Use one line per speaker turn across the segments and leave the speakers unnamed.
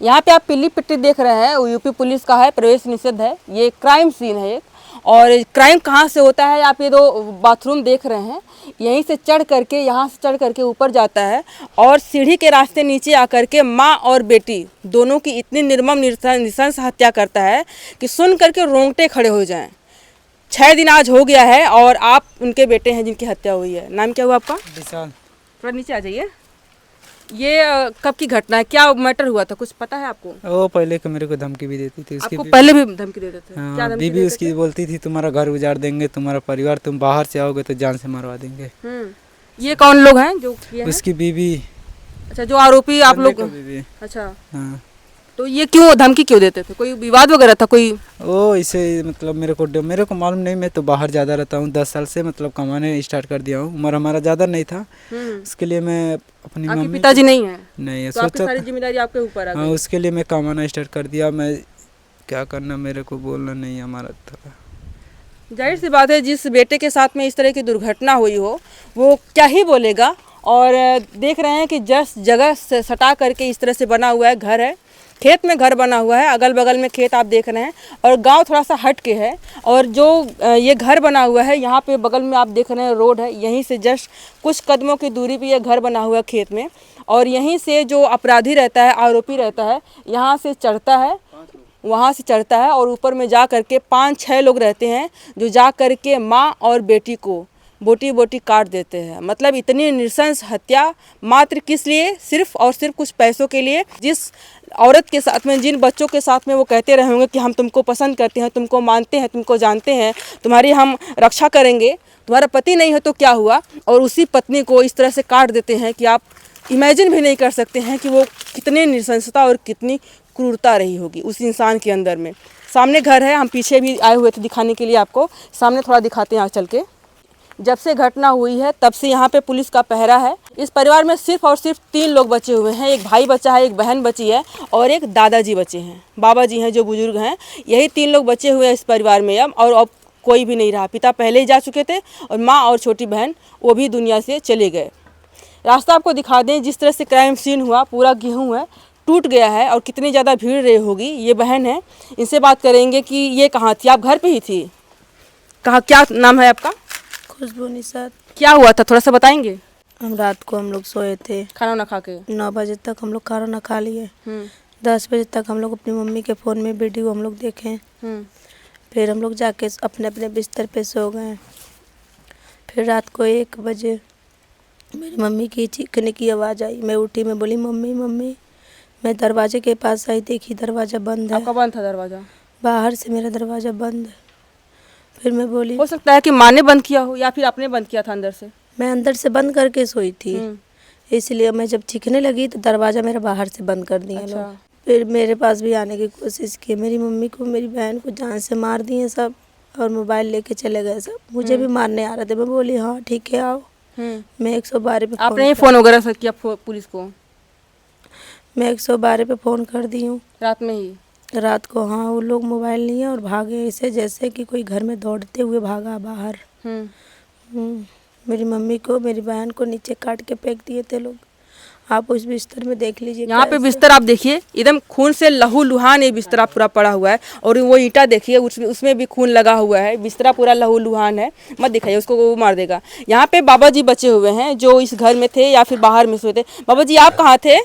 यहाँ पे आप पीली पट्टी देख रहे हैं, वो यूपी पुलिस का है, प्रवेश निषेध है। ये क्राइम सीन है एक। और क्राइम कहाँ से होता है, आप ये दो बाथरूम देख रहे हैं, यहीं से चढ़ करके, यहाँ से चढ़ करके ऊपर जाता है और सीढ़ी के रास्ते नीचे आकर के माँ और बेटी दोनों की इतनी निर्मम नृशंस हत्या करता है कि सुन करके रोंगटे खड़े हो जाएं। 6 दिन आज हो गया है और आप उनके बेटे हैं जिनकी हत्या हुई है। नाम क्या हुआ आपका?
विशाल।
थोड़ा नीचे आ जाइए। ये कब की घटना है, क्या मैटर हुआ था, कुछ पता है आपको?
वो पहले को मेरे को धमकी भी देती थी। उसकी
आपको पहले भी धमकी देते थे? क्या धमकी
बीबी
देते
उसकी
थे?
बोलती थी तुम्हारा घर उजाड़ देंगे, तुम्हारा परिवार, तुम बाहर से आओगे तो जान से मरवा देंगे।
ये कौन लोग हैं जो किए हैं?
उसकी बीबी।
अच्छा, जो आरोपी आप लोग?
बीबी।
अच्छा,
हाँ।
तो ये क्यों धमकी क्यों देते थे? कोई विवाद वगैरह था कोई?
वो इसे मतलब मेरे को मालूम नहीं, मैं तो बाहर ज़्यादा रहता हूँ। 10 साल से मतलब कमाने स्टार्ट कर दिया हूँ। उम्र हमारा ज़्यादा नहीं था, उसके लिए मैं अपनी
आपके
मम्मी।
पिताजी नहीं है?
नहीं है,
तो आपकी
सोचा
सारी जिम्मेदारी आपके ऊपर आ
हाँ,
गई।
उसके लिए मैं कमाना स्टार्ट कर दिया। मैं क्या करना, मेरे को बोलना नहीं हमारा था।
जाहिर सी बात है, जिस बेटे के साथ में इस तरह की दुर्घटना हुई हो वो क्या ही बोलेगा। और देख रहे हैं कि जस्ट जगह से सटा करके इस तरह से बना हुआ है, घर है, खेत में घर बना हुआ है, अगल बगल में खेत आप देख रहे हैं और गांव थोड़ा सा हट के है। और जो ये घर बना हुआ है, यहाँ पे बगल में आप देख रहे हैं रोड है, यहीं से जस्ट कुछ कदमों की दूरी पे ये घर बना हुआ है खेत में। और यहीं से जो अपराधी रहता है, आरोपी रहता है, यहाँ से चढ़ता है, वहाँ से चढ़ता है और ऊपर में जा करके 5-6 लोग रहते हैं जो जा करके माँ और बेटी को बोटी बोटी काट देते हैं। मतलब इतनी नृशंस हत्या मात्र किस लिए? सिर्फ और सिर्फ कुछ पैसों के लिए। जिस औरत के साथ में, जिन बच्चों के साथ में वो कहते रहे होंगे कि हम तुमको पसंद करते हैं, तुमको मानते हैं, तुमको जानते हैं, तुम्हारी हम रक्षा करेंगे, तुम्हारा पति नहीं है तो क्या हुआ, और उसी पत्नी को इस तरह से काट देते हैं कि आप इमेजिन भी नहीं कर सकते हैं कि वो कितनी नृशंसता और कितनी क्रूरता रही होगी उस इंसान के अंदर में। सामने घर है, हम पीछे भी आए हुए थे दिखाने के लिए आपको, सामने थोड़ा दिखाते हैं चल के। जब से घटना हुई है तब से यहाँ पे पुलिस का पहरा है। इस परिवार में सिर्फ और सिर्फ 3 लोग बचे हुए हैं। एक भाई बचा है, एक बहन बची है और एक दादाजी बचे हैं, बाबा जी हैं जो बुजुर्ग हैं। यही 3 लोग बचे हुए हैं इस परिवार में अब, और अब कोई भी नहीं रहा। पिता पहले ही जा चुके थे और माँ और छोटी बहन वो भी दुनिया से चले गए। रास्ता आपको दिखा दें, जिस तरह से क्राइम सीन हुआ, पूरा गेहूँ है, टूट गया है और कितनी ज़्यादा भीड़ रही होगी। ये बहन है, इनसे बात करेंगे कि ये कहाँ थी, आप घर पे ही थी? कहाँ, क्या नाम है आपका?
खुशबू निषाद।
क्या हुआ था, थोड़ा सा बताएंगे?
रात को हम लोग सोए थे,
खाना ना खा के
9 बजे तक हम लोग खाना ना खा लिए। 10 बजे तक हम लोग अपनी मम्मी के फ़ोन में वीडियो हम लोग देखे। फिर हम लोग जाके अपने अपने बिस्तर पे सो गए। फिर रात को 1 बजे मेरी मम्मी की चीखने की आवाज़ आई। मैं उठी, मैं बोली मम्मी मम्मी। मैं दरवाजे के पास आई, देखी दरवाज़ा बंद है।
आपका बंद था दरवाज़ा?
बाहर से मेरा दरवाज़ा बंद है। फिर मैं बोली,
हो सकता है कि माँ ने बंद किया हो या फिर आपने बंद किया था अंदर से।
मैं अंदर से बंद करके सोई थी, इसलिए मैं जब चीखने लगी तो दरवाज़ा मेरा बाहर से बंद कर दिया लोग। फिर मेरे पास भी आने की कोशिश की। मेरी मम्मी को, मेरी बहन को जान से मार दिए सब और मोबाइल लेके चले गए सब। मुझे भी मारने आ रहे थे। मैं बोली हाँ ठीक है आओ। मैं 112 पे
आपने फ़ोन वगैरह सब किया पुलिस को?
मैं 112 पे फ़ोन कर दी हूँ
रात में ही?
रात को हाँ। वो लोग मोबाइल लिए और भागे ऐसे जैसे कि कोई घर में दौड़ते हुए भागा बाहर। मेरी मम्मी को, मेरी बहन को नीचे काट के फेंक दिए थे लोग। आप उस बिस्तर में देख लीजिए,
यहाँ पे बिस्तर आप देखिए, एकदम खून से लहूलुहान ये बिस्तरा पूरा पड़ा हुआ है। और वो ईंटा देखिए, उसमें भी खून लगा हुआ है। बिस्तरा पूरा लहूलुहान है, मत दिखाइए उसको, वो मार देगा। यहाँ पे बाबा जी बचे हुए हैं जो इस घर में थे या फिर बाहर में सोए थे। बाबा जी आप कहाँ थे?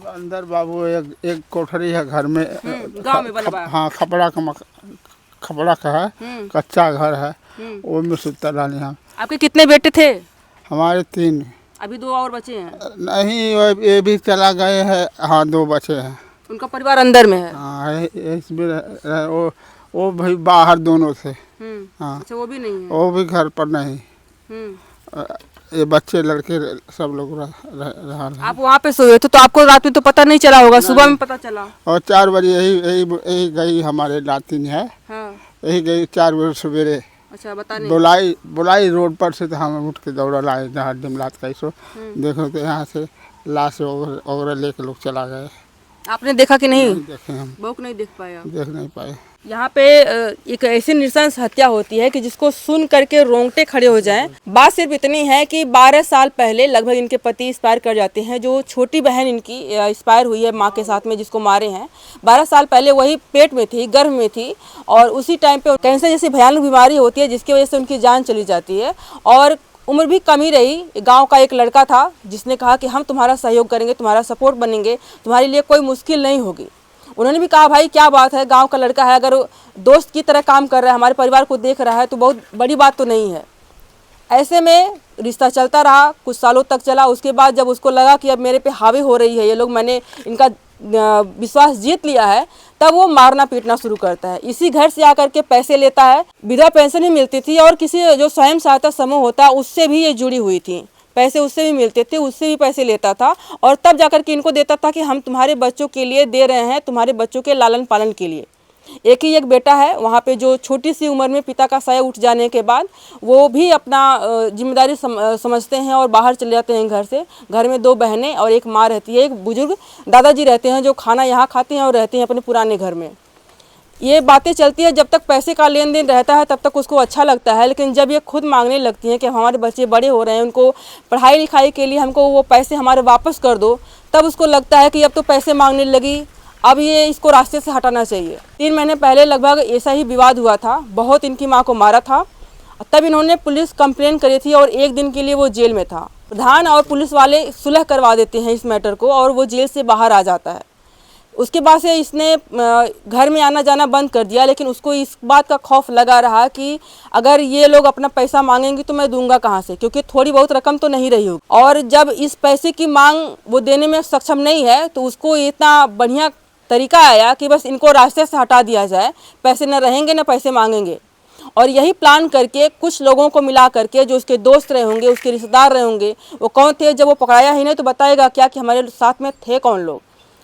अंदर बाबू एक कोठरी है घर में,
गाँव में बना।
हाँ खपड़ा का है, कच्चा घर है, वो में सुता रहा। हम
आपके कितने बेटे थे? हमारे
3।
अभी 2 और बचे हैं?
नहीं, ये भी चला गए हैं। हाँ 2 बचे हैं।
उनका परिवार अंदर में है?
हाँ इसमें वो भाई बाहर दोनों थे। हाँ
अच्छा, वो भी नहीं है?
वो भी घर पर नहीं। ये बच्चे लड़के सब लोग रहा।
आप वहाँ पे सोए थे तो आपको रात में तो पता नहीं चला होगा, सुबह में पता चला?
और 4 बजे यही गई हमारे नातिन है।
हाँ।
यही गई 4 बजे सवेरे।
अच्छा, बताने
बुलाई रोड पर से, तो हम उठ के दौड़ा लाए जहाँ डिमलात का इसो। देखो तो यहाँ से लाश वगैरह लेके लोग चला गए।
आपने देखा कि नहीं?
देखे हम,
बहू को नहीं देख पाया?
देख नहीं पाए।
यहाँ पे एक ऐसी नृशंस हत्या होती है कि जिसको सुन करके रोंगटे खड़े हो जाएं। बात सिर्फ इतनी है कि 12 साल पहले लगभग इनके पति एक्सपायर कर जाते हैं। जो छोटी बहन इनकी एक्सपायर हुई है माँ के साथ में, जिसको मारे हैं, 12 साल पहले वही पेट में थी, गर्भ में थी, और उसी टाइम पे कैंसर जैसी भयानक बीमारी होती है जिसकी वजह से उनकी जान चली जाती है। और उम्र भी कम ही रही। गांव का एक लड़का था जिसने कहा कि हम तुम्हारा सहयोग करेंगे, तुम्हारा सपोर्ट बनेंगे, तुम्हारे लिए कोई मुश्किल नहीं होगी। उन्होंने भी कहा भाई क्या बात है, गांव का लड़का है, अगर दोस्त की तरह काम कर रहा है, हमारे परिवार को देख रहा है तो बहुत बड़ी बात तो नहीं है। ऐसे में रिश्ता चलता रहा, कुछ सालों तक चला। उसके बाद जब उसको लगा कि अब मेरे पे हावी हो रही है ये लोग, मैंने इनका विश्वास जीत लिया है, तब वो मारना पीटना शुरू करता है। इसी घर से आकर के पैसे लेता है। विधवा पेंशन ही मिलती थी और किसी जो स्वयं सहायता समूह होता है उससे भी ये जुड़ी हुई थी, पैसे उससे भी मिलते थे, उससे भी पैसे लेता था और तब जाकर के इनको देता था कि हम तुम्हारे बच्चों के लिए दे रहे हैं, तुम्हारे बच्चों के लालन पालन के लिए। एक ही एक बेटा है वहाँ पे, जो छोटी सी उम्र में पिता का साया उठ जाने के बाद वो भी अपना जिम्मेदारी समझते हैं और बाहर चले जाते हैं घर से। घर में 2 बहनें और एक माँ रहती है। एक बुजुर्ग दादाजी रहते हैं जो खाना यहाँ खाते हैं और रहते हैं अपने पुराने घर में। ये बातें चलती है, जब तक पैसे का लेन देन रहता है तब तक उसको अच्छा लगता है, लेकिन जब ये खुद मांगने लगती हैं कि हमारे बच्चे बड़े हो रहे हैं, उनको पढ़ाई लिखाई के लिए हमको वो पैसे हमारे वापस कर दो, तब उसको लगता है कि अब तो पैसे मांगने लगी, अब ये इसको रास्ते से हटाना चाहिए। 3 महीने पहले लगभग ऐसा ही विवाद हुआ था, बहुत इनकी माँ को मारा था, तब इन्होंने पुलिस कंप्लेन करी थी और 1 दिन के लिए वो जेल में था। प्रधान और पुलिस वाले सुलह करवा देते हैं इस मैटर को और वो जेल से बाहर आ जाता है। उसके बाद से इसने घर में आना जाना बंद कर दिया, लेकिन उसको इस बात का खौफ लगा रहा कि अगर ये लोग अपना पैसा मांगेंगे तो मैं दूंगा कहाँ से, क्योंकि थोड़ी बहुत रकम तो नहीं रही होगी। और जब इस पैसे की मांग वो देने में सक्षम नहीं है तो उसको इतना बढ़िया तरीका आया कि बस इनको रास्ते से हटा दिया जाए, पैसे न रहेंगे न पैसे मांगेंगे। और यही प्लान करके कुछ लोगों को मिला करके, जो उसके दोस्त रहे होंगे, उसके रिश्तेदार रहे होंगे, वो कौन थे, जब वो पकड़ाया ही नहीं तो बताएगा क्या कि हमारे साथ में थे कौन लोग।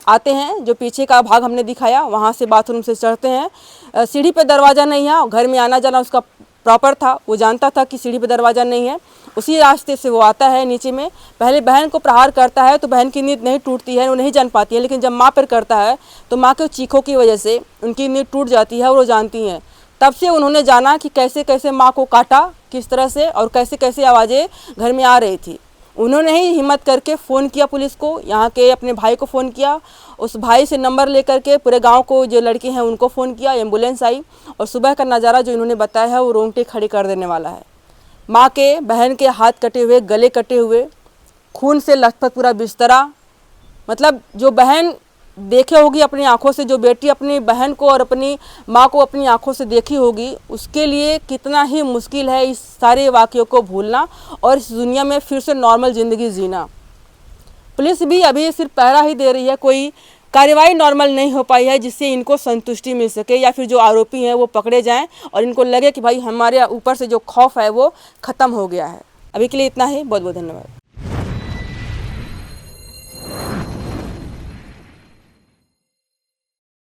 आते हैं, जो पीछे का भाग हमने दिखाया वहाँ से बाथरूम से चढ़ते हैं, सीढ़ी पे दरवाज़ा नहीं है, घर में आना जाना उसका प्रॉपर था, वो जानता था कि सीढ़ी पे दरवाज़ा नहीं है, उसी रास्ते से वो आता है नीचे में। पहले बहन को प्रहार करता है तो बहन की नींद नहीं टूटती है, वो नहीं जान पाती है, लेकिन जब माँ पर करता है तो माँ के चीखों की वजह से उनकी नींद टूट जाती है और वो जानती हैं। तब से उन्होंने जाना कि कैसे कैसे माँ को काटा, किस तरह से, और कैसे कैसे आवाज़ें घर में आ रही थी। उन्होंने ही हिम्मत करके फ़ोन किया पुलिस को, यहाँ के अपने भाई को फ़ोन किया, उस भाई से नंबर लेकर के पूरे गांव को जो लड़के हैं उनको फ़ोन किया, एम्बुलेंस आई और सुबह का नज़ारा जो इन्होंने बताया है वो रोंगटे खड़े कर देने वाला है। माँ के, बहन के हाथ कटे हुए, गले कटे हुए, खून से लथपथ पूरा बिस्तरा। मतलब जो बहन देखे होगी अपनी आंखों से, जो बेटी अपनी बहन को और अपनी माँ को अपनी आंखों से देखी होगी, उसके लिए कितना ही मुश्किल है इस सारे वाक़यों को भूलना और इस दुनिया में फिर से नॉर्मल ज़िंदगी जीना। पुलिस भी अभी सिर्फ पहरा ही दे रही है, कोई कार्रवाई नॉर्मल नहीं हो पाई है जिससे इनको संतुष्टि मिल सके या फिर जो आरोपी हैं वो पकड़े जाएं और इनको लगे कि भाई हमारे ऊपर से जो खौफ है वो ख़त्म हो गया है। अभी के लिए इतना ही, बहुत बहुत धन्यवाद।